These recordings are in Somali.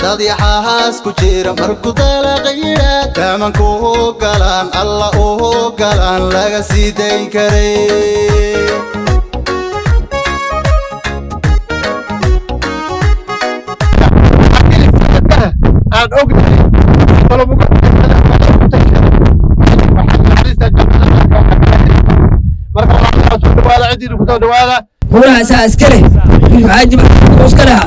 dadii xaas ku jira markuu dalaqayra tamanku galaan alla oo galaan laga sii dayn karay aan ognahay talabuga marka waxaa soo dhawaada cidii ku soo dhawaada kula asaas kale waajib iskala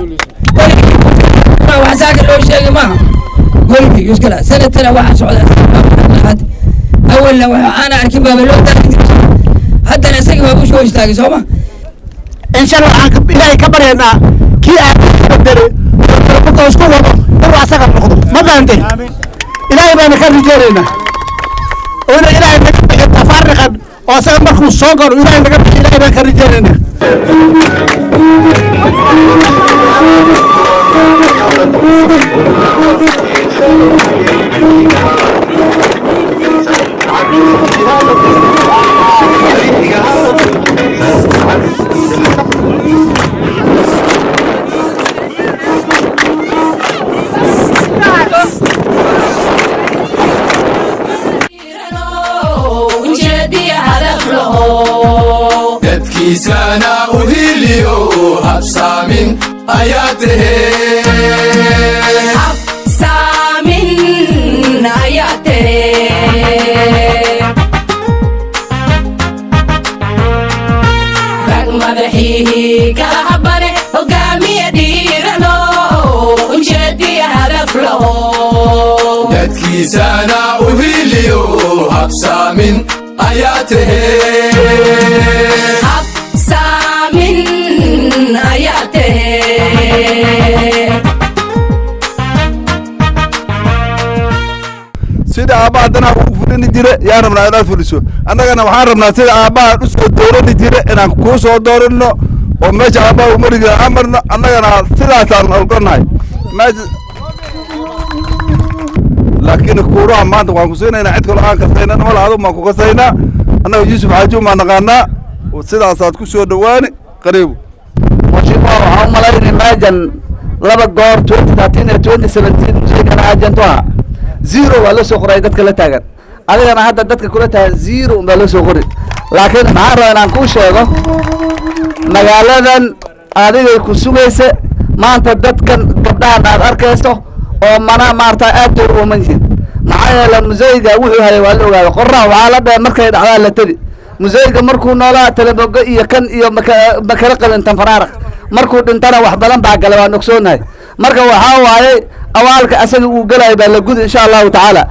وحساك لو شيء ما قلت يسكلا سنة ترى واحد سعودة أول لو أنا أركبها باللون حتى أنا ساقي ما بوش ويشتاقي سوما إن شاء الله عاقب إلهي كبر هنا كي أدري بقى أسكوه بروا ساقا نقضه ما فهمتي إلهي بأنا كان رجالنا وإن إلهي نكبح تفرقا وساقا مرخو الصوغر إلهي نكبح إلهي بأنا كان رجالنا dadkiisana u hiliyo habsaamin ayaate rag madaxihi kala habane hogaamiya dhiirano ujeediya hadaf laho dadkiisana u hiliyo habsaamin ayaate sida aabbaha danaha ugu fulini jire yaan rabnaa inaad fuliso annagana waxaan rabnaa sida aabbaha u soo doorani jire inaan kuu soo dooranno oo meesha aabbaha u mari jira aan marno annagana sidaasaan olgonahay laakiin kuuraha maanta waan ku siinaynaa cid kaloo aan kasayna mal adun baan ku kasaynaa annaga yuusuf xaajuun baan naqaanaa sidaasaad ku soo dhowaani qariibu mashiimaa waxaan u malaynay maajan laba goor 2013 iyo 2017 musiikana aajanto aha zero waa la soo qoray dadka la taagan adigana hadda dadka kula taagan zero baa la soo qori laakiin maxaan rabaa inaan kuu sheego magaaladan adigay ku sugaysa maanta dadkan gabdhahan aad arkayso oo mana maarta aad u ruumanjiin maxaa yeelay musayga wuxuu hayay waa la ogaado qorrax waxaa la dhahay markay dhacdaa la tagi musayga markuu noolaa talabogo iyo kan iyo makala qabin tan faraaraq markuu dhintana wax badan baa galay waan ogsoonahay marka waxaa waaye awaalka asaga uu galay baa la gudi insha Allah ta'ala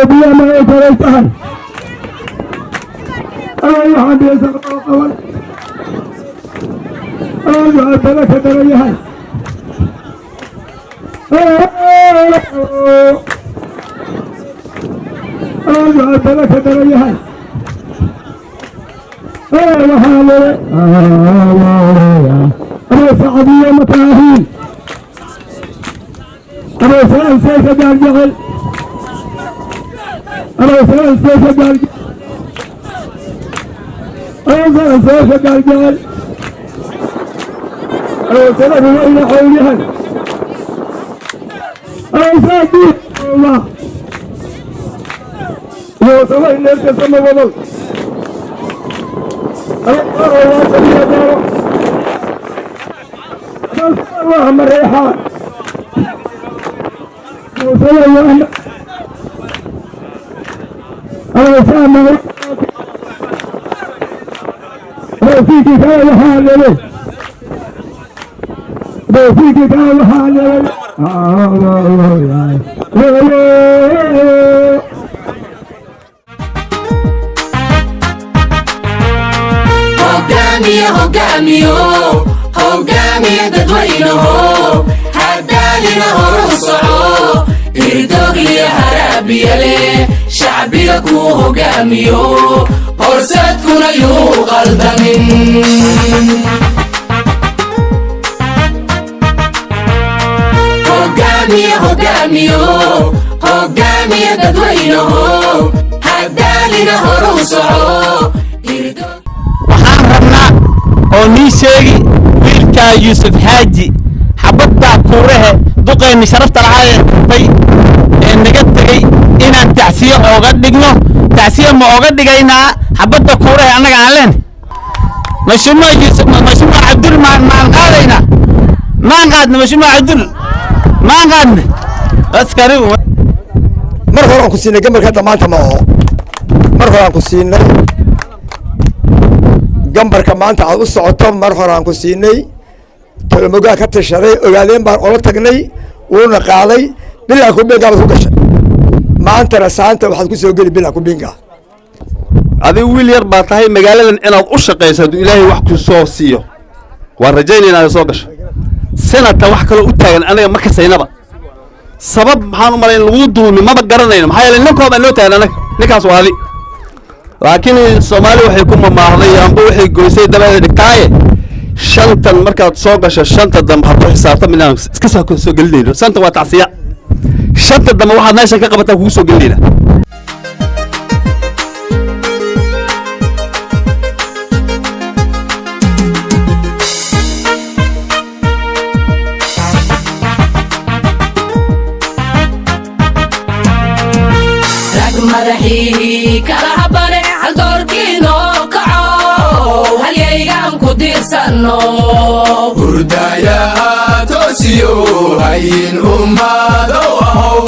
biya ma ay tahay ay waxaan beesan qaban ay bala ka darayahay ay bala ka darayahay وحاله أنا سعدية متاهين أنا سأل سيف جارجل أنا سأل سيف جارجل أنا سأل سيف جارجل أنا سأل إلى حولها أنا سأل الله وصل إلى الكسم وضل الله مريحان وصل الله أنا سامع وفيك كان حاله وفيك كان حاله hogaamiye dadweynaho hadaalina horu soco irdoogliya haraabiyale shacbiga ku hogaamiyo horsadkuna yuu qaldamin hogaamiye dadweynaho hadaalina horu soco waxaan rabnaa oo nii sheegi wiilkaa yuusuf xaaji xabaddaa kuurahe duqeenni sharafta lahaa ee tagtay ee naga tegey inaan tacsiye ooga dhigno tacsiye ma ooga dhigaynaa xabadda kuurahe annaga aan leen mashuumaa yuusuf mashuumaa cabdul maan qaadaynaa maan qaadna mashuumaa cabdul maan qaadna askari mar hore aan ku siinay gambarka dhammaanta ma aho mar hore aan ku siinay gambarka maanta aad u socoto mar hore aan ku siinay tolomogaa ka tashaday ogaadeen baan ola tagnay wuuna qaaday bilaa kubinga baad ku gashay maantana saanta waxaad ku soo geli bilaa kubinga adigu wiil yar baa tahay magaaladan inaad u shaqayso hadduu ilaahay wax ku soo siiyo waan rajaynaya inaad soo gasho sanadka wax kaloo u taagan anaga ma kasaynaba sabab maxaan u malayn lagu duumi maba garanayno maxaa yeelay ninkooda noo taagan anaga ninkaas waa adi laakiin Soomaali waxay ku mamaahday amba waxay goysay dabadeed dhigtaaye shantan markaad soo gasho shanta dam ha ku xisaabtan inaan iska soo gelinayno shanta waa tacsiya shanta dam waxaad meesha ka qabataa kugu soo gelinayna madaxii kala habane hal doorkiino kaco halyaygaan ku diirsano hurdayaha toosiyo hayin ummado ahow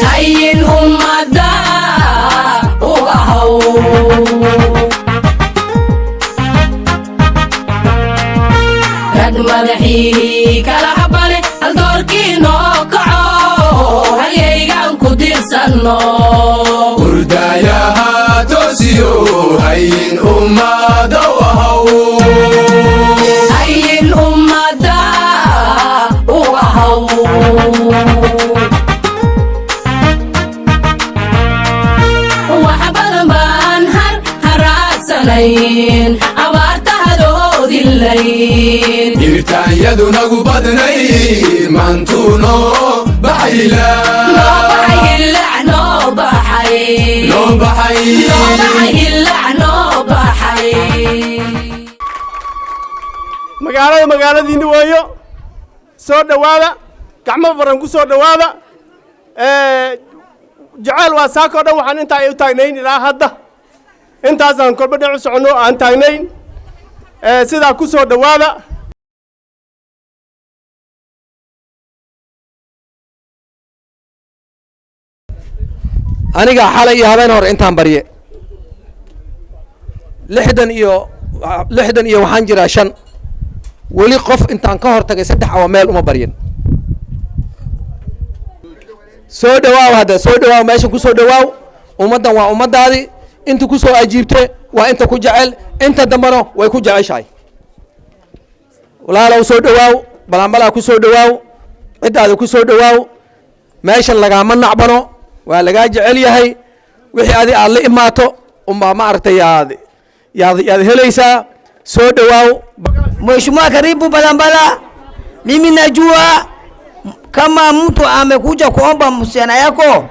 hayin ummada u ahow rag madaxii kala habane hal doorkiino kaco halyaygaan ku diirsano hurdayaha toosiyo hayin ummado ahow hayin ummada u ahow wax badan baan haraadsanayn abaarta hadoodilayn dhirtaanyadu nagu badnay maantuuno baxayla magaaladiinni weeyo soo dhowaada gacmo baran ku soo dhowaada jacayl waa saakoo dhan waxaan intaa ay u taagnayn ilaa hadda intaasaan kolba dhinac u soconno aan taagnayn sidaa ku soo dhowaada aniga xalay iyo habeen hore intaan barye lixdan iyo waxaan jiraa 5 weli qof intaan ka hor tagay 3 awa meel uma baryin soo dhawaaw hadda soo dhawaaw meesha ku soo dhawaaw ummadan waa ummadaadi inta ku soo ajiibtay waa inta ku jecel inta dambana way ku jeceshahay walaalow soo dhawaaw balanbala ku soo dhawaaw cidaada ku soo dhawaaw meeshan lagama nacbano waa laga jecel yahay wixii adi aad la imaato umma ma aragtay yaad helaysaa soo dhawaaw Mheshimiwa karibu Balambala. Mimi najua kama mtu amekuja kuomba msichana yako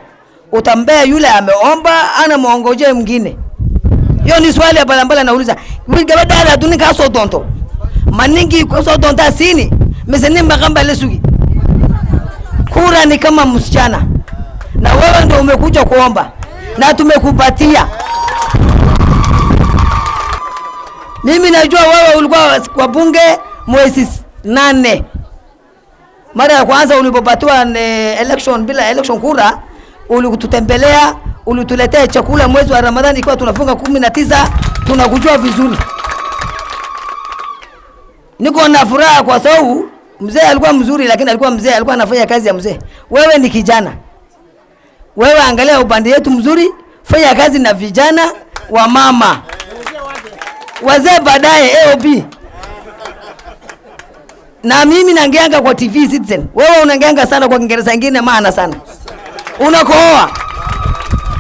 utambea yule ameomba ana muongoje mwingine. Hiyo ni swali ya Balambala nauliza. Wiga badala dunika so tonto. Maningi ko so tonta sini. Meseni magamba lesugi. Kura ni kama msichana. Na wewe ndio umekuja kuomba na tumekupatia. Mimi najua wewe ulikuwa kwa bunge mwezi 8. Mara ya kwanza ulipopatiwa election bila election kura, ulikututembelea, ulituletea chakula mwezi wa Ramadhani ikiwa tunafunga 19, tunakujua vizuri. Niko na furaha kwa sababu Mzee alikuwa mzuri, lakini alikuwa mzee, alikuwa anafanya kazi ya mzee. Wewe ni kijana, wewe angalia upande yetu mzuri, fanya kazi na vijana wa mama, wazee baadaye AOP. Na mimi nangeanga kwa TV Citizen, wewe unangeanga sana kwa Kiingereza kingine maana sana. Unakohoa,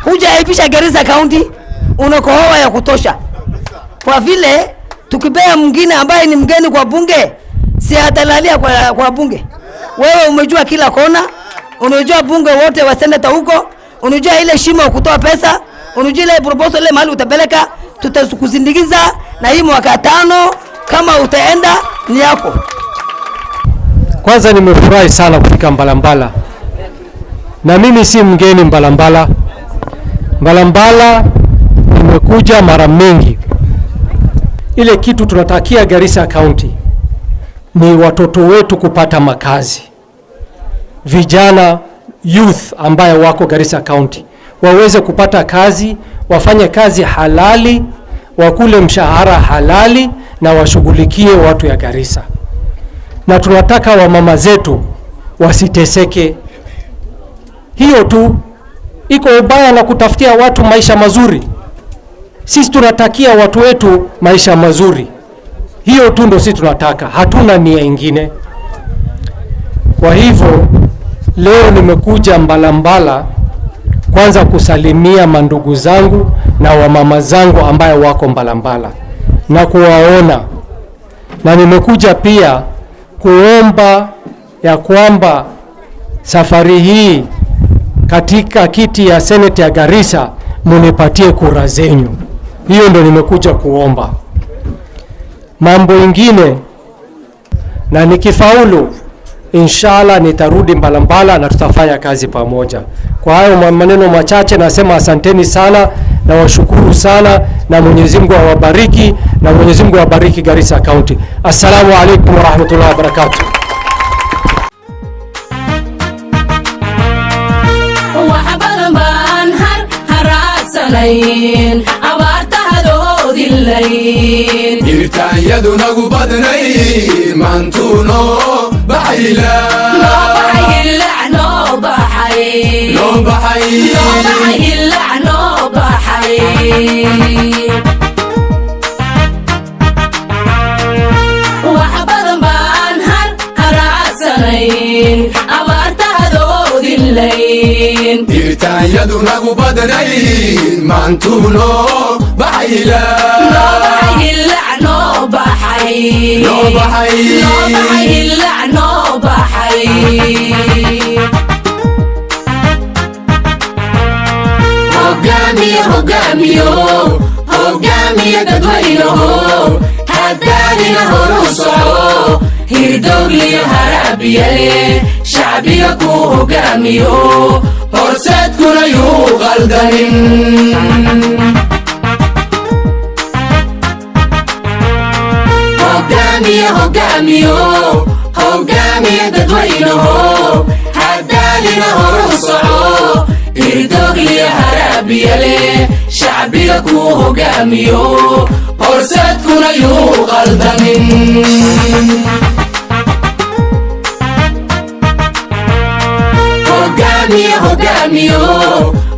hujaipisha Garissa County, unakohoa ya kutosha. Kwa vile tukipea mwingine ambaye ni mgeni kwa bunge, si atalalia kwa bunge. Wewe umejua kila kona, unajua bunge wote wa senator huko, unajua ile shimo kutoa pesa, unajua ile proposal ile mahali utapeleka, tutakusindikiza na hii mwaka 5 kama utaenda ni yako. Kwanza nimefurahi sana kufika Mbalambala. Na mimi si mgeni Mbalambala. Mbalambala nimekuja mara mingi. Ile kitu tunatakia Garissa County ni watoto wetu kupata makazi. Vijana, youth ambaye wako Garissa County waweze kupata kazi, wafanye kazi halali, wakule mshahara halali na washughulikie watu ya Garissa. Na tunataka wamama zetu wasiteseke. Hiyo tu iko ubaya na kutafutia watu maisha mazuri. Sisi tunatakia watu wetu maisha mazuri. Hiyo tu ndio sisi tunataka, hatuna nia nyingine. Kwa hivyo leo nimekuja Mbalambala kwanza kusalimia mandugu zangu na wamama zangu ambaye wako Mbalambala na kuwaona. Na nimekuja pia kuomba ya kwamba safari hii katika kiti ya Senate ya Garissa munipatie kura zenyu. Hiyo ndio nimekuja kuomba. Mambo ingine, na nikifaulu inshallah nitarudi Mbalambala na tutafanya kazi pamoja. Kwa hayo maneno machache nasema asanteni sana na washukuru sana, na Mwenyezi Mungu awabariki, na Mwenyezi Mungu awabariki Garissa County. Assalamu alaikum wa rahmatullahi wa barakatuh. Dirtaanyadu nagu badnay mantuuno baxayla noo baxay wax badan baan haraadsanayn abaartahadoodilayn dirtaanyadu nagu badnay mantuuno baxayla hogaamiye dadweynaho hadaanina horu soco hirdowgliyo haraabiyale shacbiga ku hogaamiyo horseedkuna yuu qaldanin. hogaamiye dadweynaho hadaanina horu soco hirdowgliyo haraabiyale shacbiga ku hogaamiyo horseedkuna yuu qaldanin.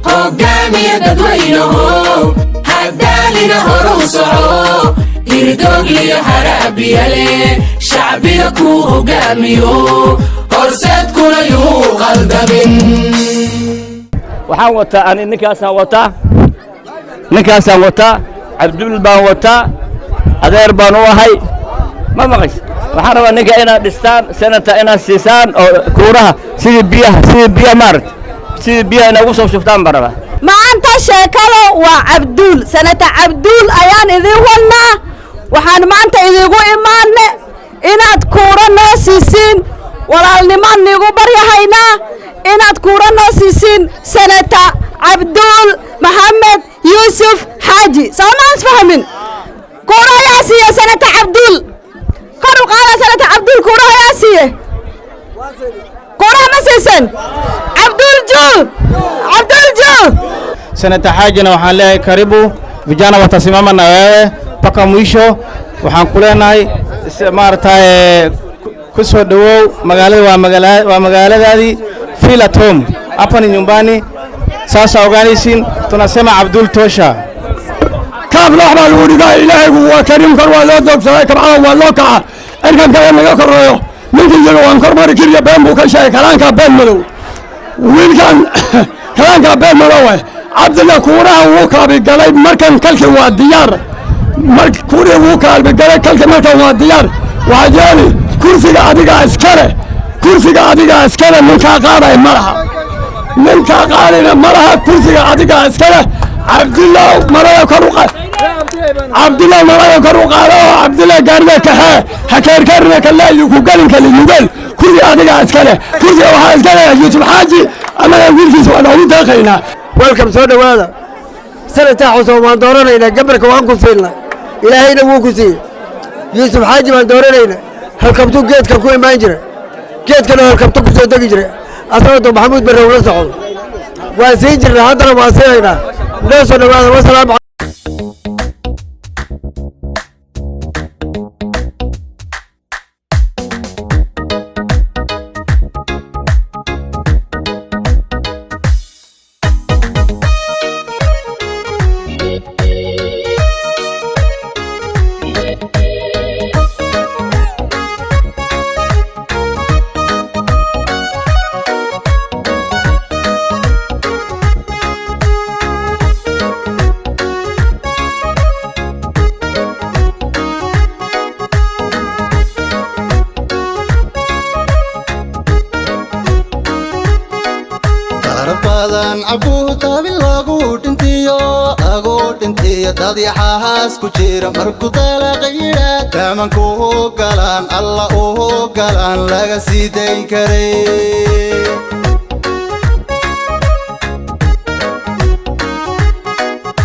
hogaamiye dadweynaho hadaalina horu soco hirdowgliyo haraabiyale shacbiga ku hogaamiyo horseedkuna yuu qaldamin. waxaan wataa ani ninkaasaan wataa Cabdul baan wataa, adeer baan u ahay. ma maqash waxaan rabaa ninka inaad dhistaan senator inaad siisaan oo kuuraha sidii biyaha maarad sidii biyaha inagu soo shuftaan baan rabaa. maanta sheekada waa Cabdul, senator Cabdul ayaan idin wadnaa. waxaan maanta idigu imaanne inaad kuura noo siisiin, walaalnimaan nigu baryahaynaa inaad kuura noo siisiin senator Cabdul Maxamed Yusuf Xaaji. soomaan isfahmin kuura ayaa siiye senator Cabdul, kor u qaada senator Cabdul, kuura ayaa siiye. kuura ma siisan Cabdul juu senator Xaajina waxaan leeyahay karibu, vijana watasimama na wewe mpaka mwisho. waxaan ku leenahay maaragtay ku soo dhawow magaalada waa magaaladaadii feel at home hapa ni nyumbani. Sasa ogaanaysiin tunasema Abdul Tosha kaaf loo xabaa lagu dhigaa ilaahay waa kariim kor waa loo doogsaday kabcada waa loo kaca erkan kale naga koreeyo ninkii yaga waan kormari kiriya been buu ka sheegay kalaanka been madow wiilkan kalaanka been madow Cabdilla kuuraha wuu kaabi galay markan kalki waa diyaar mark kuuriha wuu kaabi galay kalki markan waa diyaar waa jeeli kursiga adiga iskale ninka qaaday malaha ninka qaadayna malaha kursiga adiga iskale Cabdilla maraya kor u qaad Cabdilla maraya kor u qaado Cabdilla gaariga ka hakeerkarna kala ku galin kala yugal kursiga adiga iskale kursiga waxa iskale Yusuf Xaaji ama wiilkiisa waa ugu daaqayna welcome soo dhawaada sanadka xusoo waan dooranayna gabarka waan ku fiilna ilaahayna wuu ku siiyay Yusuf Xaaji waan dooranayna halkabtu geedka ku imaan jira geedkana halkabtu ku soo dagi jira asagoo Maxamuud Barre la socdo waa sii jirna haddana waa siinayna noo soo dhawaada wasalaam dadyaxahaas ku jira markuu dalaqayidha taamanku galaan alla u galaan laga sii dayn karay